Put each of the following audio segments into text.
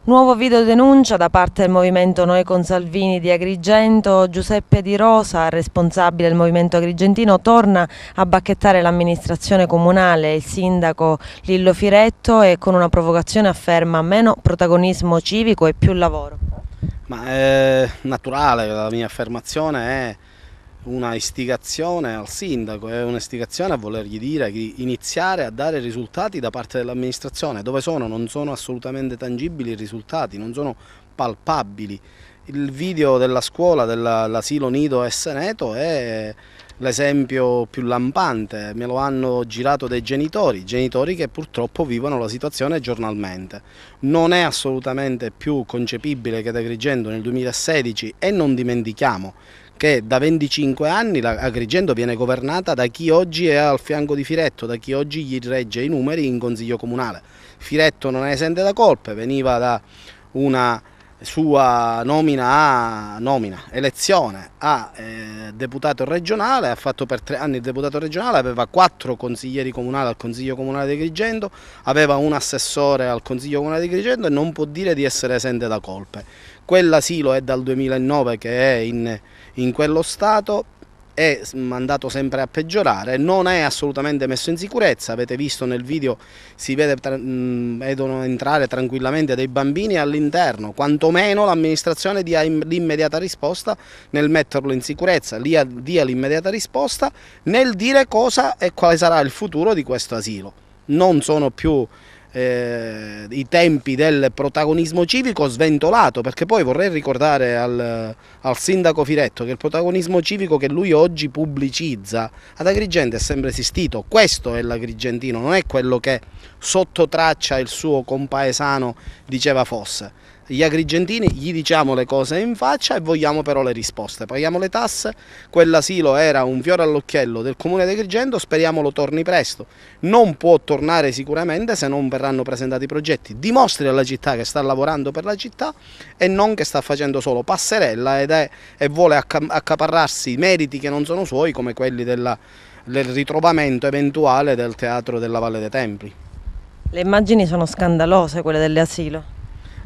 Nuovo video denuncia da parte del movimento Noi con Salvini di Agrigento. Giuseppe Di Rosa, responsabile del movimento agrigentino, torna a bacchettare l'amministrazione comunale, il sindaco Lillo Firetto, e con una provocazione afferma meno protagonismo civico e più lavoro. Ma è naturale, la mia affermazione è una istigazione al sindaco, è un'istigazione a volergli dire di iniziare a dare risultati da parte dell'amministrazione. Dove sono? Non sono assolutamente tangibili i risultati, non sono palpabili. Il video della scuola, dell'asilo Nido S Neto è l'esempio più lampante, me lo hanno girato dei genitori che purtroppo vivono la situazione giornalmente. Non è assolutamente più concepibile che ad Agrigento nel 2016, e non dimentichiamo che da 25 anni Agrigento viene governata da chi oggi è al fianco di Firetto, da chi oggi gli regge i numeri in consiglio comunale. Firetto non è esente da colpe, veniva da una sua elezione a deputato regionale, ha fatto per 3 anni il deputato regionale, aveva 4 consiglieri comunali al Consiglio Comunale di Agrigento, aveva un assessore al Consiglio Comunale di Agrigento e non può dire di essere esente da colpe. Quell'asilo è dal 2009 che è in quello stato, è andato sempre a peggiorare, non è assolutamente messo in sicurezza. Avete visto nel video, si vedono entrare tranquillamente dei bambini all'interno, quantomeno l'amministrazione dia l'immediata risposta nel metterlo in sicurezza, dia l'immediata risposta nel dire cosa e quale sarà il futuro di questo asilo. Non sono più i tempi del protagonismo civico sventolato, perché poi vorrei ricordare al sindaco Firetto che il protagonismo civico che lui oggi pubblicizza ad Agrigento è sempre esistito. Questo è l'agrigentino, non è quello che sotto traccia il suo compaesano diceva fosse. Gli agrigentini gli diciamo le cose in faccia e vogliamo però le risposte. Paghiamo le tasse, quell'asilo era un fiore all'occhiello del comune di Agrigento, speriamo lo torni presto. Non può tornare sicuramente se non verranno presentati i progetti. Dimostri alla città che sta lavorando per la città e non che sta facendo solo passerella e vuole accaparrarsi meriti che non sono suoi, come quelli del ritrovamento eventuale del teatro della Valle dei Templi. Le immagini sono scandalose, quelle dell'asilo.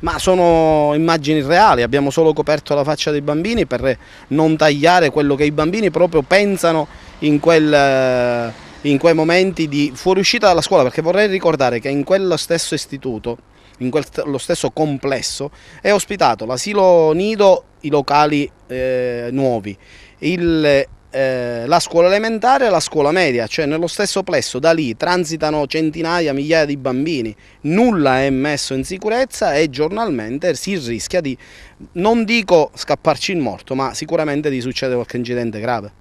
Ma sono immagini reali, abbiamo solo coperto la faccia dei bambini per non tagliare quello che i bambini proprio pensano in quei momenti di fuoriuscita dalla scuola, perché vorrei ricordare che in quello stesso istituto, in quello stesso complesso, è ospitato l'asilo nido, i locali nuovi, la scuola elementare e la scuola media, cioè nello stesso plesso. Da lì transitano centinaia, migliaia di bambini, nulla è messo in sicurezza e giornalmente si rischia di, non dico scapparci il morto, ma sicuramente di succedere qualche incidente grave.